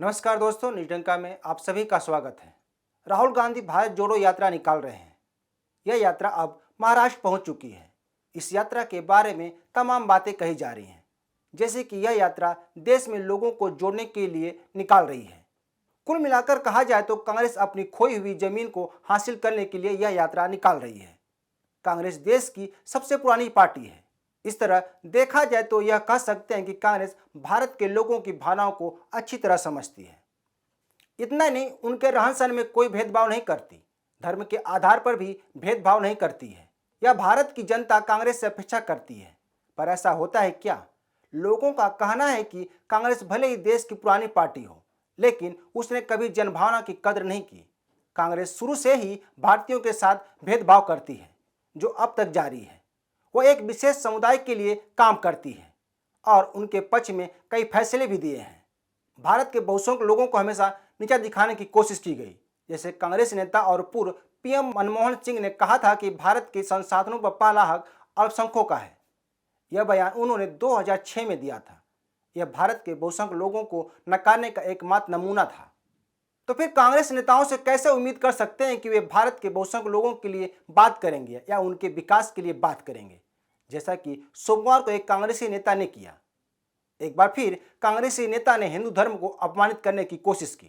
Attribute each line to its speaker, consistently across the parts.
Speaker 1: नमस्कार दोस्तों, निजडंका में आप सभी का स्वागत है। राहुल गांधी भारत जोड़ो यात्रा निकाल रहे हैं। यह यात्रा अब महाराष्ट्र पहुंच चुकी है। इस यात्रा के बारे में तमाम बातें कही जा रही हैं, जैसे कि यह यात्रा देश में लोगों को जोड़ने के लिए निकाल रही है। कुल मिलाकर कहा जाए तो कांग्रेस अपनी खोई हुई जमीन को हासिल करने के लिए यह यात्रा निकाल रही है। कांग्रेस देश की सबसे पुरानी पार्टी है। इस तरह देखा जाए तो यह कह सकते हैं कि कांग्रेस भारत के लोगों की भावनाओं को अच्छी तरह समझती है। इतना नहीं, उनके रहन सहन में कोई भेदभाव नहीं करती, धर्म के आधार पर भी भेदभाव नहीं करती है। यह भारत की जनता कांग्रेस से अपेक्षा करती है। पर ऐसा होता है क्या? लोगों का कहना है कि कांग्रेस भले ही देश की पुरानी पार्टी हो, लेकिन उसने कभी जनभावना की कद्र नहीं की। कांग्रेस शुरू से ही भारतीयों के साथ भेदभाव करती है, जो अब तक जारी है। वह एक विशेष समुदाय के लिए काम करती है और उनके पक्ष में कई फैसले भी दिए हैं। भारत के बहुसंख्यक लोगों को हमेशा नीचा दिखाने की कोशिश की गई। जैसे कांग्रेस नेता और पूर्व पीएम मनमोहन सिंह ने कहा था कि भारत के संसाधनों पर पहला हक अल्पसंख्यकों का है। यह बयान उन्होंने 2006 में दिया था। यह भारत के बहुसंख्यक लोगों को नकारने का एकमात्र नमूना था। तो फिर कांग्रेस नेताओं से कैसे उम्मीद कर सकते हैं कि वे भारत के बहुसंख्यक लोगों के लिए बात करेंगे या उनके विकास के लिए बात करेंगे, जैसा कि सोमवार को एक कांग्रेसी नेता ने किया। एक बार फिर कांग्रेसी नेता ने हिंदू धर्म को अपमानित करने की कोशिश की।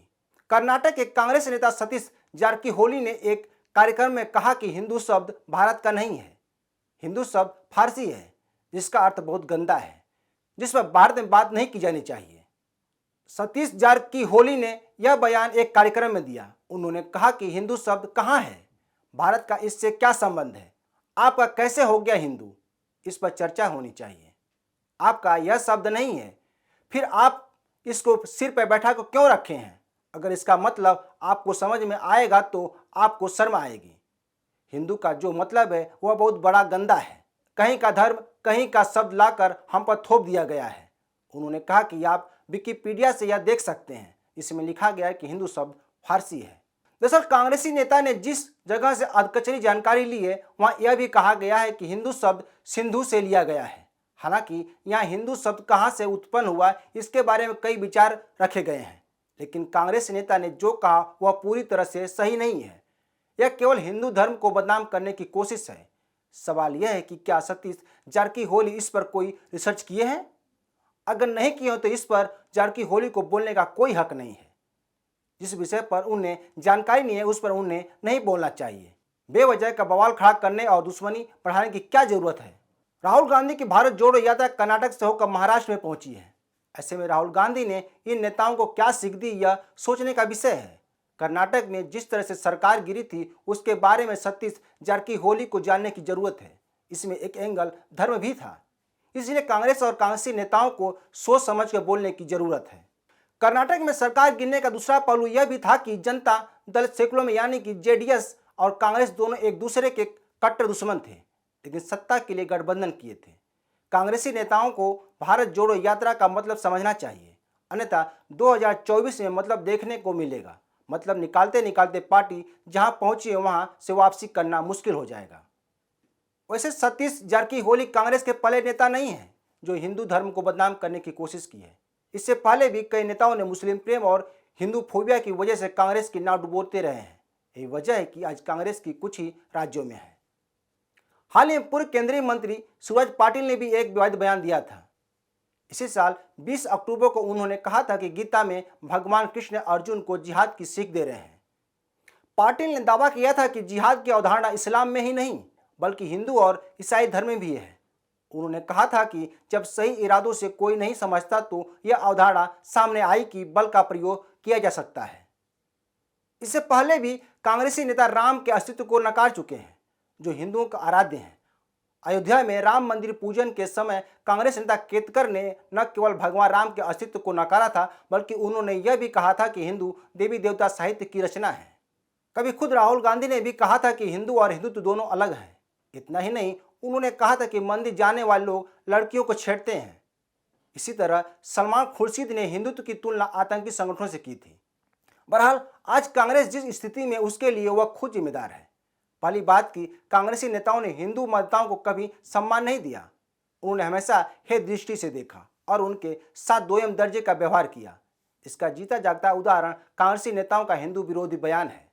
Speaker 1: कर्नाटक के कांग्रेस नेता सतीश जारकीहोली ने एक कार्यक्रम में कहा कि हिंदू शब्द भारत का नहीं है। हिंदू शब्द फारसी है, जिसका अर्थ बहुत गंदा है, जिस पर भारत में बात नहीं की जानी चाहिए। सतीश जारकीहोली ने यह बयान एक कार्यक्रम में दिया। उन्होंने कहा कि हिंदू शब्द कहाँ है, भारत का इससे क्या संबंध है, आपका कैसे हो गया हिंदू, इस पर चर्चा होनी चाहिए। आपका यह शब्द नहीं है, फिर आप इसको सिर पर बैठा कर क्यों रखे हैं? अगर इसका मतलब आपको समझ में आएगा तो आपको शर्म आएगी। हिंदू का जो मतलब है वह बहुत बड़ा गंदा है। कहीं का धर्म, कहीं का शब्द लाकर हम पर थोप दिया गया है। उन्होंने कहा कि आप विकिपीडिया से यह देख सकते हैं, इसमें लिखा गया है कि हिंदू शब्द फारसी है। दरअसल कांग्रेसी नेता ने जिस जगह से अधकचरी जानकारी ली है, वहाँ यह भी कहा गया है कि हिंदू शब्द सिंधु से लिया गया है। हालांकि यहाँ हिंदू शब्द कहाँ से उत्पन्न हुआ, इसके बारे में कई विचार रखे गए हैं, लेकिन कांग्रेस नेता ने जो कहा वह पूरी तरह से सही नहीं है। यह केवल हिंदू धर्म को बदनाम करने की कोशिश है। सवाल यह है कि क्या सतीश जारकीहोली इस पर कोई रिसर्च किए हैं? अगर नहीं किए हो तो इस पर जारकीहोली को बोलने का कोई हक नहीं है। जिस विषय पर उन्हें जानकारी नहीं है उस पर उन्हें नहीं बोलना चाहिए। बेवजह का बवाल खड़ा करने और दुश्मनी बढ़ाने की क्या जरूरत है? राहुल गांधी की भारत जोड़ो यात्रा कर्नाटक से होकर महाराष्ट्र में पहुंची है। ऐसे में राहुल गांधी ने इन नेताओं को क्या सीख दी, यह सोचने का विषय है। कर्नाटक में जिस तरह से सरकार गिरी थी, उसके बारे में सतीश जारकीहोली को जानने की जरूरत है। इसमें एक एंगल धर्म भी था, इसलिए कांग्रेस और कांग्रेसी नेताओं को सोच समझ कर बोलने की जरूरत है। कर्नाटक में सरकार गिरने का दूसरा पहलू यह भी था कि जनता दल सेकुलर में यानी कि जेडीएस और कांग्रेस दोनों एक दूसरे के कट्टर दुश्मन थे, लेकिन सत्ता के लिए गठबंधन किए थे। कांग्रेसी नेताओं को भारत जोड़ो यात्रा का मतलब समझना चाहिए, अन्यथा 2024 में मतलब देखने को मिलेगा। मतलब निकालते निकालते पार्टी जहां पहुंची है वहां से वापसी करना मुश्किल हो जाएगा। वैसे सतीश जारकीहोली कांग्रेस के पहले नेता नहीं है जो हिंदू धर्म को बदनाम करने की कोशिश की है। इससे पहले भी कई नेताओं ने मुस्लिम प्रेम और हिंदू फोबिया की वजह से कांग्रेस की नाव डुबोते रहे हैं। यही वजह है कि आज कांग्रेस की कुछ ही राज्यों में है। हाल ही में पूर्व केंद्रीय मंत्री सूरज पाटिल ने भी एक विवादित बयान दिया था। इसी साल 20 अक्टूबर को उन्होंने कहा था कि गीता में भगवान कृष्ण अर्जुन को जिहाद की सीख दे रहे हैं। पाटिल ने दावा किया था कि जिहाद की अवधारणा इस्लाम में ही नहीं बल्कि हिंदू और ईसाई धर्म में भी है। उन्होंने कहा था कि जब सही इरादों से कोई नहीं समझता तो यह अवधारणा सामने आई कि बल का प्रयोग किया जा सकता है। इससे पहले भी कांग्रेसी नेता राम के अस्तित्व को नकार चुके हैं, जो हिंदुओं का आराध्य हैं। अयोध्या में राम मंदिर पूजन के समय कांग्रेस नेता केतकर ने न केवल भगवान राम के अस्तित्व को नकारा था, बल्कि उन्होंने यह भी कहा था कि हिंदू देवी देवता साहित्य की रचना है। कभी खुद राहुल गांधी ने भी कहा था कि हिंदू और हिंदुत्व दोनों अलग हैं। इतना ही नहीं, उन्होंने कहा था कि मंदिर जाने वाले लोग लड़कियों को छेड़ते हैं। इसी तरह सलमान खुर्शीद ने हिंदुत्व की तुलना आतंकी संगठनों से की थी। बहरहाल आज कांग्रेस जिस स्थिति में उसके लिए वह खुद जिम्मेदार है। पहली बात कि कांग्रेसी नेताओं ने हिंदू मतदाताओं को कभी सम्मान नहीं दिया। उन्होंने हमेशा हेय दृष्टि से देखा और उनके साथ दोयम दर्जे का व्यवहार किया। इसका जीता जागता उदाहरण कांग्रेसी नेताओं का हिंदू विरोधी बयान है।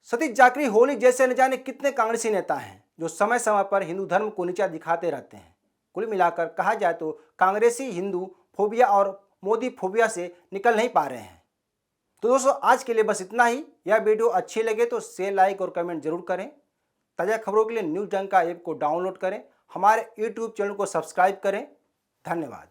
Speaker 1: सतीश जाकरी, होली जैसे न जाने कितने कांग्रेसी नेता हैं जो समय समय पर हिंदू धर्म को नीचा दिखाते रहते हैं। कुल मिलाकर कहा जाए तो कांग्रेसी हिंदू फोबिया और मोदी फोबिया से निकल नहीं पा रहे हैं। तो दोस्तों, आज के लिए बस इतना ही। यह वीडियो अच्छी लगे तो शेयर, लाइक और कमेंट जरूर करें। ताज़ा खबरों के लिए न्यूज़ जंका ऐप को डाउनलोड करें, हमारे यूट्यूब चैनल को सब्सक्राइब करें। धन्यवाद।